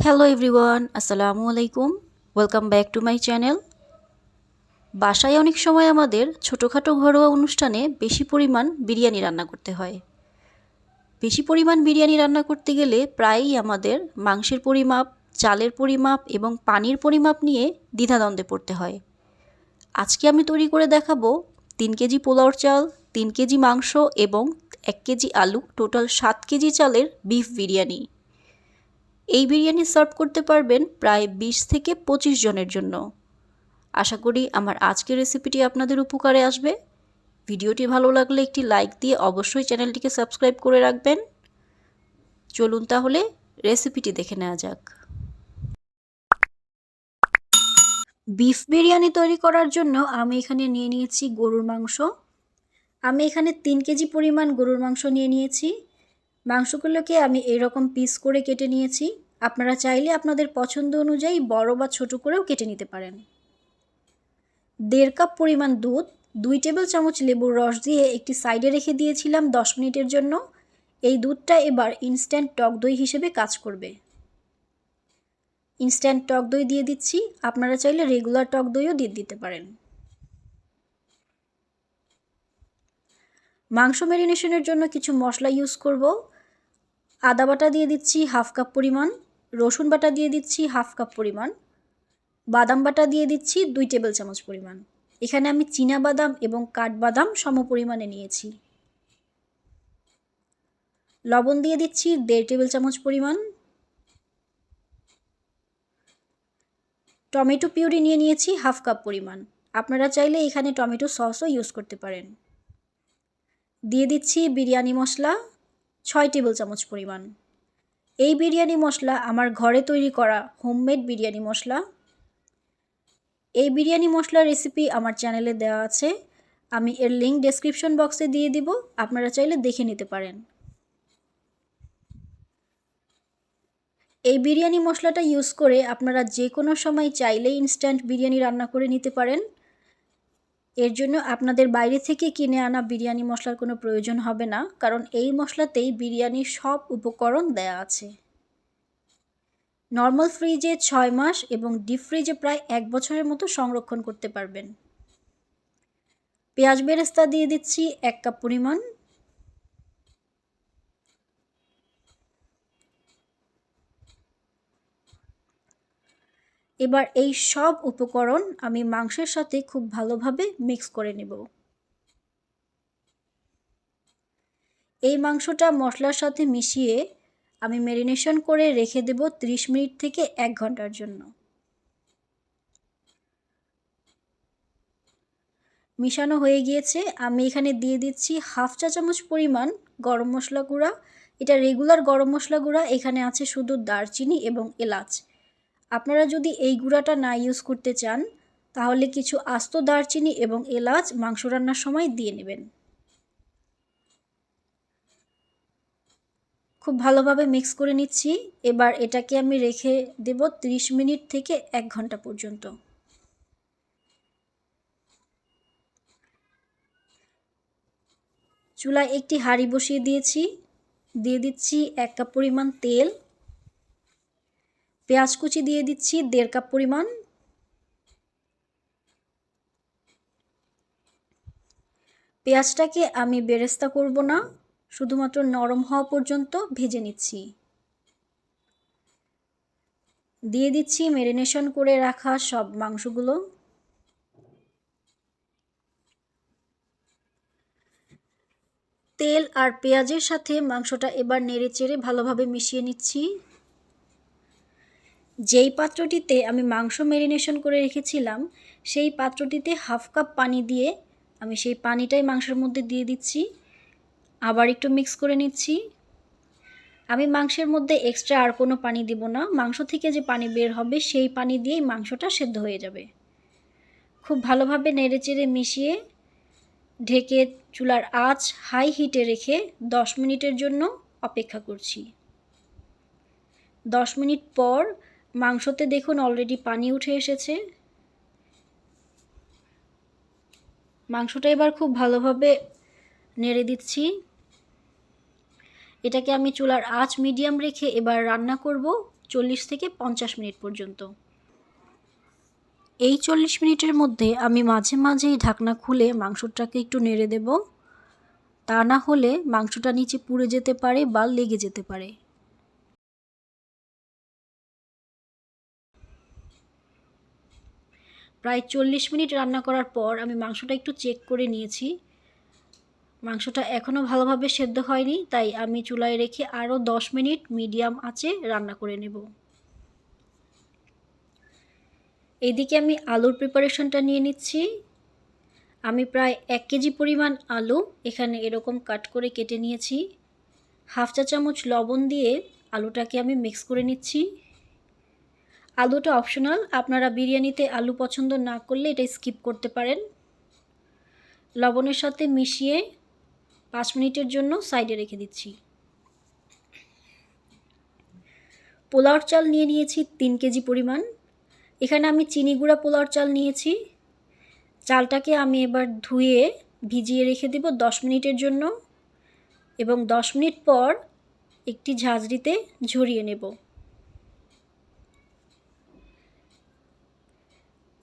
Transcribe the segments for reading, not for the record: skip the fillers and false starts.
Hello everyone, আসসালামু আলাইকুম। Welcome back to my channel. বাসায় অনেক সময় আমাদের ছোটোখাটো ঘরোয়া অনুষ্ঠানে বেশি পরিমাণ বিরিয়ানি রান্না করতে হয়। বেশি পরিমাণ বিরিয়ানি রান্না করতে গেলে প্রায়ই আমাদের মাংসের পরিমাপ, চালের পরিমাপ এবং পানির পরিমাপ নিয়ে দ্বিধাদ্বন্দ্বে পড়তে হয়। আজকে আমি তৈরি করে দেখাবো 3 কেজি পোলাওর চাল, 3 কেজি মাংস এবং 1 কেজি আলু, টোটাল 7 কেজি চালের বিফ বিরিয়ানি। এই বিরিয়ানি সার্ভ করতে পারবেন প্রায় 20 থেকে 25 জনের জন্য। আশা করি আমার আজকের রেসিপিটি আপনাদের উপকারে আসবে। ভিডিওটি ভালো লাগলে একটি লাইক দিয়ে অবশ্যই চ্যানেলটিকে সাবস্ক্রাইব করে রাখবেন। চলুন তাহলে রেসিপিটি দেখে নেওয়া যাক। বিফ বিরিয়ানি তৈরি করার জন্য আমি এখানে নিয়ে নিয়েছি গরুর মাংস। আমি এখানে 3 কেজি পরিমাণ গরুর মাংস নিয়ে নিয়েছি। মাংসগুলোকে আমি এরকম পিস করে কেটে নিয়েছি। আপনারা চাইলে আপনাদের পছন্দ অনুযায়ী বড় বা ছোট করেও কেটে নিতে পারেন। 1.5 কাপ পরিমাণ দুধ, 2 টেবিল চামচ লেবুর রস দিয়ে একটি সাইডে রেখে দিয়েছিলাম 10 মিনিটের জন্য। এই দুধটা এবার ইনস্ট্যান্ট টক দই হিসেবে কাজ করবে। ইনস্ট্যান্ট টক দই দিয়ে দিচ্ছি, আপনারা চাইলে রেগুলার টক দইও দিয়ে দিতে পারেন। মাংস ম্যারিনেশনের জন্য কিছু মশলা ইউজ করব। আদা বাটা দিয়ে দিচ্ছি 1/2 কাপ পরিমাণ, রসুন বাটা দিয়ে দিচ্ছি 1/2 কাপ পরিমাণ, বাদাম বাটা দিয়ে দিচ্ছি 2 টেবিল চামচ পরিমাণ। এখানে আমি চীনা বাদাম এবং কাঠবাদাম সম পরিমাণে নিয়েছি। লবণ দিয়ে দিচ্ছি 1.5 টেবিল চামচ পরিমাণ। টমেটো পিউরি নিয়ে নিয়েছি 1/2 কাপ পরিমাণ। আপনারা চাইলে এখানে টমেটো সসও ইউজ করতে পারেন। দিয়ে দিচ্ছি বিরিয়ানি মশলা 6 টেবিল চামচ পরিমাণ। এই বিরিয়ানি মশলা আমার ঘরে তৈরি করা হোমমেড বিরিয়ানি মশলা। এই বিরিয়ানি মশলার রেসিপি আমার চ্যানেলে দেওয়া আছে, আমি এর লিঙ্ক ডেসক্রিপশন বক্সে দিয়ে দিব, আপনারা চাইলে দেখে নিতে পারেন। এই বিরিয়ানি মশলাটা ইউজ করে আপনারা যে কোনো সময় চাইলে ইনস্ট্যান্ট বিরিয়ানি রান্না করে নিতে পারেন। এর জন্য আপনাদের বাইরে থেকে কিনে আনা বিরিয়ানি মশলার কোনো প্রয়োজন হবে না, কারণ এই মশলাতেই বিরিয়ানির সব উপকরণ দেয়া আছে। নর্মাল ফ্রিজে 6 মাস এবং ডিপ ফ্রিজে প্রায় 1 বছরের মতো সংরক্ষণ করতে পারবেন। পেঁয়াজ বেরেস্তা দিয়ে দিচ্ছি 1 কাপ পরিমাণ। এবার এই সব উপকরণ আমি মাংসের সাথে খুব ভালোভাবে মিক্স করে নেব। এই মাংসটা মশলার সাথে মিশিয়ে আমি ম্যারিনেশন করে রেখে দেব 30 মিনিট থেকে 1 ঘন্টার জন্য। মিশানো হয়ে গিয়েছে, আমি এখানে দিয়ে দিচ্ছি 1/2 চা চামচ পরিমাণ গরম মশলা গুঁড়া। এটা রেগুলার গরম মশলা গুঁড়া, এখানে আছে শুধু দারচিনি এবং এলাচ। আপনারা যদি এই গুঁড়াটা না ইউজ করতে চান তাহলে কিছু আস্ত দারচিনি এবং এলাচ মাংস রান্নার সময় দিয়ে নেবেন। খুব ভালোভাবে মিক্স করে নিচ্ছি। এবার এটাকে আমি রেখে দেব 30 মিনিট থেকে 1 ঘন্টা পর্যন্ত। চুলায় একটি হাঁড়ি বসিয়ে দিয়েছি, দিয়ে দিচ্ছি 1 কাপ পরিমাণ তেল, পেঁয়াজ কুচি দিয়ে দিচ্ছি 1.5 কাপ পরিমাণ, পেঁয়াজটাকে আমি বেরেস্তা করব না, শুধুমাত্র নরম হওয়া পর্যন্ত ভেজে নিচ্ছি। দিয়ে দিচ্ছি ম্যারিনেশন করে রাখা সব মাংসগুলো। তেল আর পেঁয়াজের সাথে মাংসটা এবার নেড়েচেড়ে ভালোভাবে মিশিয়ে নিচ্ছি। যেই পাত্রটিতে আমি মাংস ম্যারিনেশন করে রেখেছিলাম সেই পাত্রটিতে 1/2 কাপ পানি দিয়ে আমি সেই পানিটাই মাংসের মধ্যে দিয়ে দিচ্ছি। আবার একটু মিক্স করে নিচ্ছি। আমি মাংসের মধ্যে এক্সট্রা আর কোনো পানি দিব না, মাংস থেকে যে পানি বের হবে সেই পানি দিয়েই মাংসটা সেদ্ধ হয়ে যাবে। খুব ভালোভাবে নেড়েচেড়ে মিশিয়ে ঢেকে চুলার আঁচ হাই হিটে রেখে 10 মিনিটের জন্য অপেক্ষা করছি। 10 মিনিট পর মাংসতে দেখুন অলরেডি পানি উঠে এসেছে। মাংসটা এবার খুব ভালোভাবে নেড়ে দিচ্ছি। এটাকে আমি চুলার আঁচ মিডিয়াম রেখে এবার রান্না করব 40 থেকে 50 মিনিট পর্যন্ত। এই 40 মিনিটের মধ্যে আমি মাঝে মাঝেই ঢাকনা খুলে মাংসটাকে একটু নেড়ে দেব, তা না হলে মাংসটা নিচে পুড়ে যেতে পারে বা লেগে যেতে পারে। প্রায় 40 মিনিট রান্না করার পর আমি মাংসটা একটু চেক করে নিয়েছি। মাংসটা এখনও ভালোভাবে সেদ্ধ হয়নি, তাই আমি চুলায় রেখে আরও 10 মিনিট মিডিয়াম আঁচে রান্না করে নেব। এদিকে আমি আলুর প্রিপারেশনটা নিয়ে নিচ্ছি। আমি প্রায় 1 কেজি পরিমাণ আলু এখানে এরকম কাট করে কেটে নিয়েছি। হাফ চা চামচ লবণ দিয়ে আলুটাকে আমি মিক্স করে নিচ্ছি। আলুটা অপশনাল, আপনারা বিরিয়ানিতে আলু পছন্দ না করলে এটা স্কিপ করতে পারেন। লবণের সাথে মিশিয়ে 5 মিনিটের জন্য সাইডে রেখে দিচ্ছি। পোলাওর চাল নিয়ে নিয়েছি 3 কেজি পরিমাণ। এখানে আমি চিনি গুঁড়া পোলাওর চাল নিয়েছি। চালটাকে আমি এবার ধুয়ে ভিজিয়ে রেখে দেব 10 মিনিটের জন্য এবং 10 মিনিট পর একটি ঝাঁঝরিতে ঝরিয়ে নেব।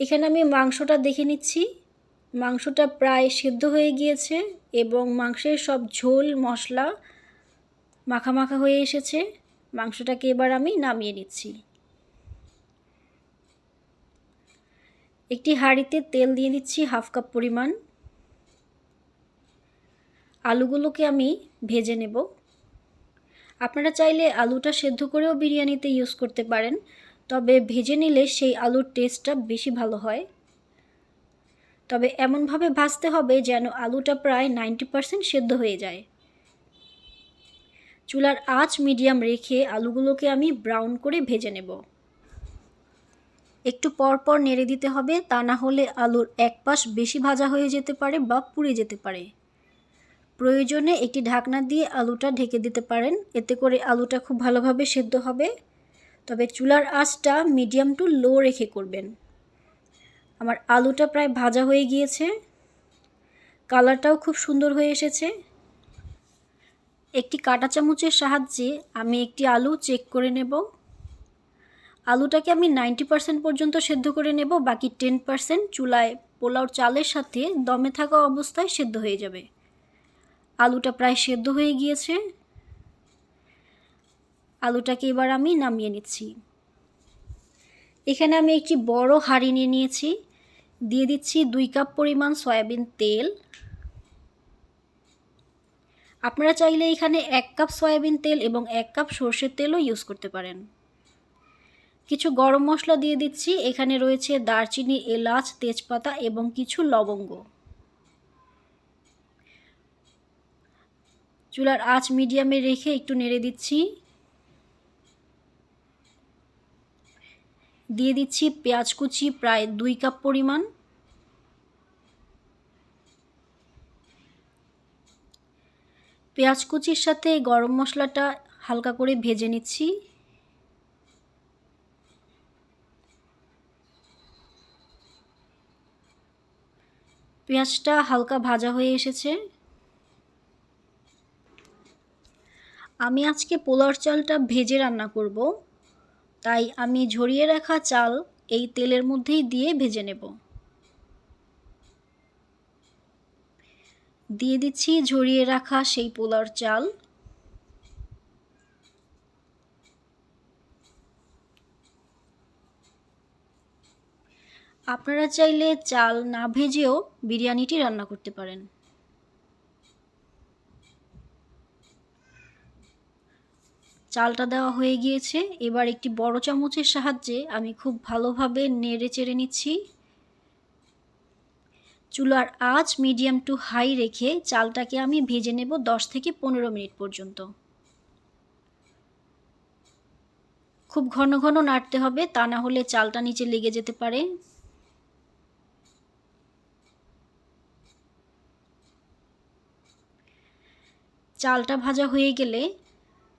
এখানে আমি মাংসটা দেখে নিচ্ছি। মাংসটা প্রায় সেদ্ধ হয়ে গিয়েছে এবং মাংসের সব ঝোল মশলা মাখা মাখা হয়ে এসেছে। মাংসটাকে এবার আমি নামিয়ে নিচ্ছি। একটি হাঁড়িতে তেল দিয়ে দিচ্ছি হাফ কাপ পরিমাণ। আলুগুলোকে আমি ভেজে নেব। আপনারা চাইলে আলুটা সেদ্ধ করেও বিরিয়ানিতে ইউজ করতে পারেন, তবে ভেজে নিলে সেই আলুর টেস্টটা বেশি ভালো হয়। তবে এমনভাবে ভাজতে হবে যেন আলুটা প্রায় 90% সেদ্ধ হয়ে যায়। চুলার আঁচ মিডিয়াম রেখে আলুগুলোকে আমি ব্রাউন করে ভেজে নেব। একটু পর পর নেড়ে দিতে হবে, তা না হলে আলুর এক পাশ বেশি ভাজা হয়ে যেতে পারে বা পুড়ে যেতে পারে। প্রয়োজনে একটি ঢাকনা দিয়ে আলুটা ঢেকে দিতে পারেন, এতে করে আলুটা খুব ভালোভাবে সেদ্ধ হবে। তবে চুলার আঁচটা মিডিয়াম টু লো রেখে করবেন। আমার আলুটা প্রায় ভাজা হয়ে গিয়েছে, কালারটাও খুব সুন্দর হয়ে এসেছে। একটি কাঁটা চামচের সাহায্যে আমি একটি আলু চেক করে নেব। আলুটাকে আমি 90% পর্যন্ত সেদ্ধ করে নেব, বাকি 10% চুলায় পোলাওর চালের সাথে দমে থাকা অবস্থায় সেদ্ধ হয়ে যাবে। আলুটা প্রায় সেদ্ধ হয়ে গিয়েছে। আলুটাকে এবার আমি নামিয়ে নিচ্ছি। এখানে আমি একটি বড় হাঁড়ি নিয়ে নিয়েছি। দিয়ে দিচ্ছি 2 কাপ পরিমাণ সয়াবিন তেল। আপনারা চাইলে এখানে 1 কাপ সয়াবিন তেল এবং 1 কাপ সরষের তেলও ইউজ করতে পারেন। কিছু গরম মশলা দিয়ে দিচ্ছি। এখানে রয়েছে দারচিনি, এলাচ, তেজপাতা এবং কিছু লবঙ্গ। চুলার আঁচ মিডিয়ামে রেখে একটু নেড়ে দিচ্ছি। দিয়ে দিচ্ছি পেঁয়াজ কুচি প্রায় 2 কাপ পরিমাণ। পেঁয়াজ কুচির সাথে গরম মশলাটা হালকা করে ভেজে নিচ্ছি। পেঁয়াজটা হালকা ভাজা হয়ে এসেছে। আমি আজকে পোলাওর চালটা ভেজে রান্না করব, তাই আমি ঝরিয়ে রাখা চাল এই তেলের মধ্যেই দিয়ে ভেজে নেব। দিয়ে দিচ্ছি ঝরিয়ে রাখা সেই পোলাওর চাল। আপনারা চাইলে চাল না ভেজেও বিরিয়ানিটি রান্না করতে পারেন। চালটা দেওয়া হয়ে গিয়েছে। এবার একটি বড় চামচের সাহায্যে আমি খুব ভালোভাবে নেড়ে চেড়ে নিচ্ছি। চুলার আঁচ মিডিয়াম টু হাই রেখে চালটাকে আমি ভেজে নেব 10 থেকে 15 মিনিট পর্যন্ত। খুব ঘন ঘন নাড়তে হবে, তা না হলে চালটা নিচে লেগে যেতে পারে। চালটা ভাজা হয়ে গেলে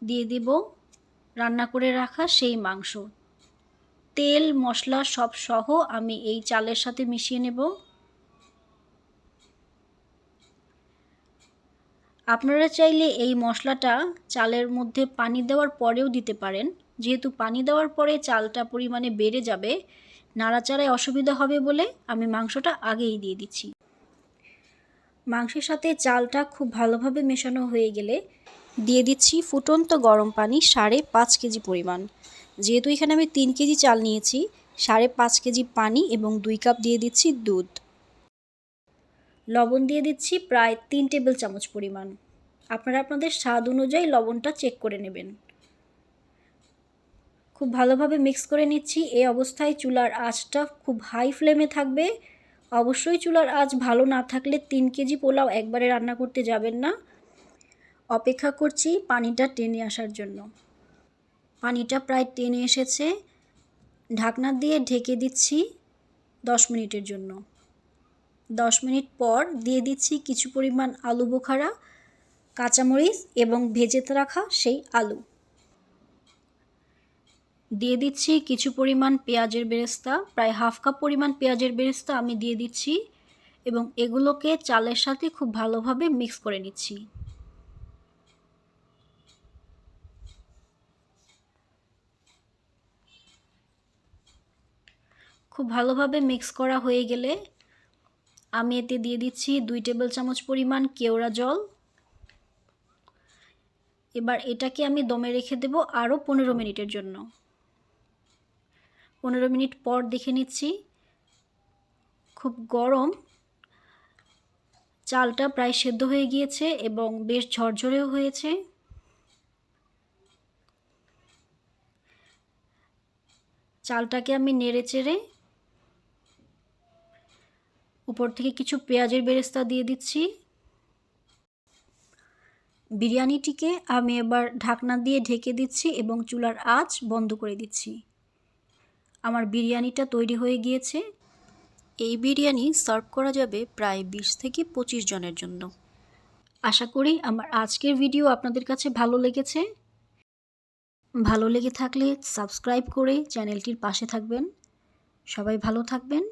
দিয়ে দেব রান্না করে রাখা সেই মাংস। তেল মশলা সব সহ আমি এই চালের সাথে মিশিয়ে নেব। আপনারা চাইলে এই মশলাটা চালের মধ্যে পানি দেওয়ার পরেও দিতে পারেন, যেহেতু পানি দেওয়ার পরে চালটা পরিমাণে বেড়ে যাবে, নাড়াচাড়ায় অসুবিধা হবে বলে আমি মাংসটা আগেই দিয়ে দিচ্ছি। মাংসের সাথে চালটা খুব ভালোভাবে মেশানো হয়ে গেলে দিয়ে দিচ্ছি ফুটন্ত গরম পানি 5.5 কেজি পরিমাণ। যেহেতু এখানে আমি 3 কেজি চাল নিয়েছি, 5.5 কেজি পানি এবং 2 কাপ দিয়ে দিচ্ছি দুধ। লবণ দিয়ে দিচ্ছি প্রায় 3 টেবিল চামচ পরিমাণ। আপনারা আপনাদের স্বাদ অনুযায়ী লবণটা চেক করে নেবেন। খুব ভালোভাবে মিক্স করে নিচ্ছি। এই অবস্থায় চুলার আঁচটা খুব হাই ফ্লেমে থাকবে। অবশ্যই চুলার আঁচ ভালো না থাকলে 3 কেজি পোলাও একবারে রান্না করতে যাবেন না। অপেক্ষা করছি পানিটা টেনে আসার জন্য। পানিটা প্রায় টেনে এসেছে। ঢাকনা দিয়ে ঢেকে দিচ্ছি 10 মিনিটের জন্য। 10 মিনিট পর দিয়ে দিচ্ছি কিছু পরিমাণ আলু বোখারা, কাঁচামরিচ এবং ভেজে রাখা সেই আলু। দিয়ে দিচ্ছি কিছু পরিমাণ পেঁয়াজের বেরেস্তা, প্রায় হাফ কাপ পরিমাণ পেঁয়াজের বেরেস্তা আমি দিয়ে দিচ্ছি এবং এগুলোকে চালের সাথে খুব ভালোভাবে মিক্স করে নিচ্ছি। খুব ভালোভাবে মিক্স করা হয়ে গেলে আমি এতে দিয়ে দিচ্ছি 2 টেবিল চামচ পরিমাণ কেওড়া জল। এবার এটাকে আমি দমে রেখে দেব আরও 15 মিনিটের জন্য। 15 মিনিট পর দেখে নিচ্ছি খুব গরম চালটা প্রায় সেদ্ধ হয়ে গিয়েছে এবং বেশ ঝরঝরেও হয়েছে। চালটাকে আমি নেড়েচেড়ে উপর থেকে কিছু পেঁয়াজের বেরেস্তা দিয়ে দিচ্ছি। বিরিয়ানিটিকে আমি এবার ঢাকনা দিয়ে ঢেকে দিচ্ছি এবং চুলার আঁচ বন্ধ করে দিচ্ছি। আমার বিরিয়ানিটা তৈরি হয়ে গিয়েছে। এই বিরিয়ানি সার্ভ করা যাবে প্রায় 20 থেকে 25 জনের জন্য। আশা করি আমার আজকের ভিডিও আপনাদের কাছে ভালো লেগেছে। ভালো লেগে থাকলে সাবস্ক্রাইব করে চ্যানেলটির পাশে থাকবেন। সবাই ভালো থাকবেন।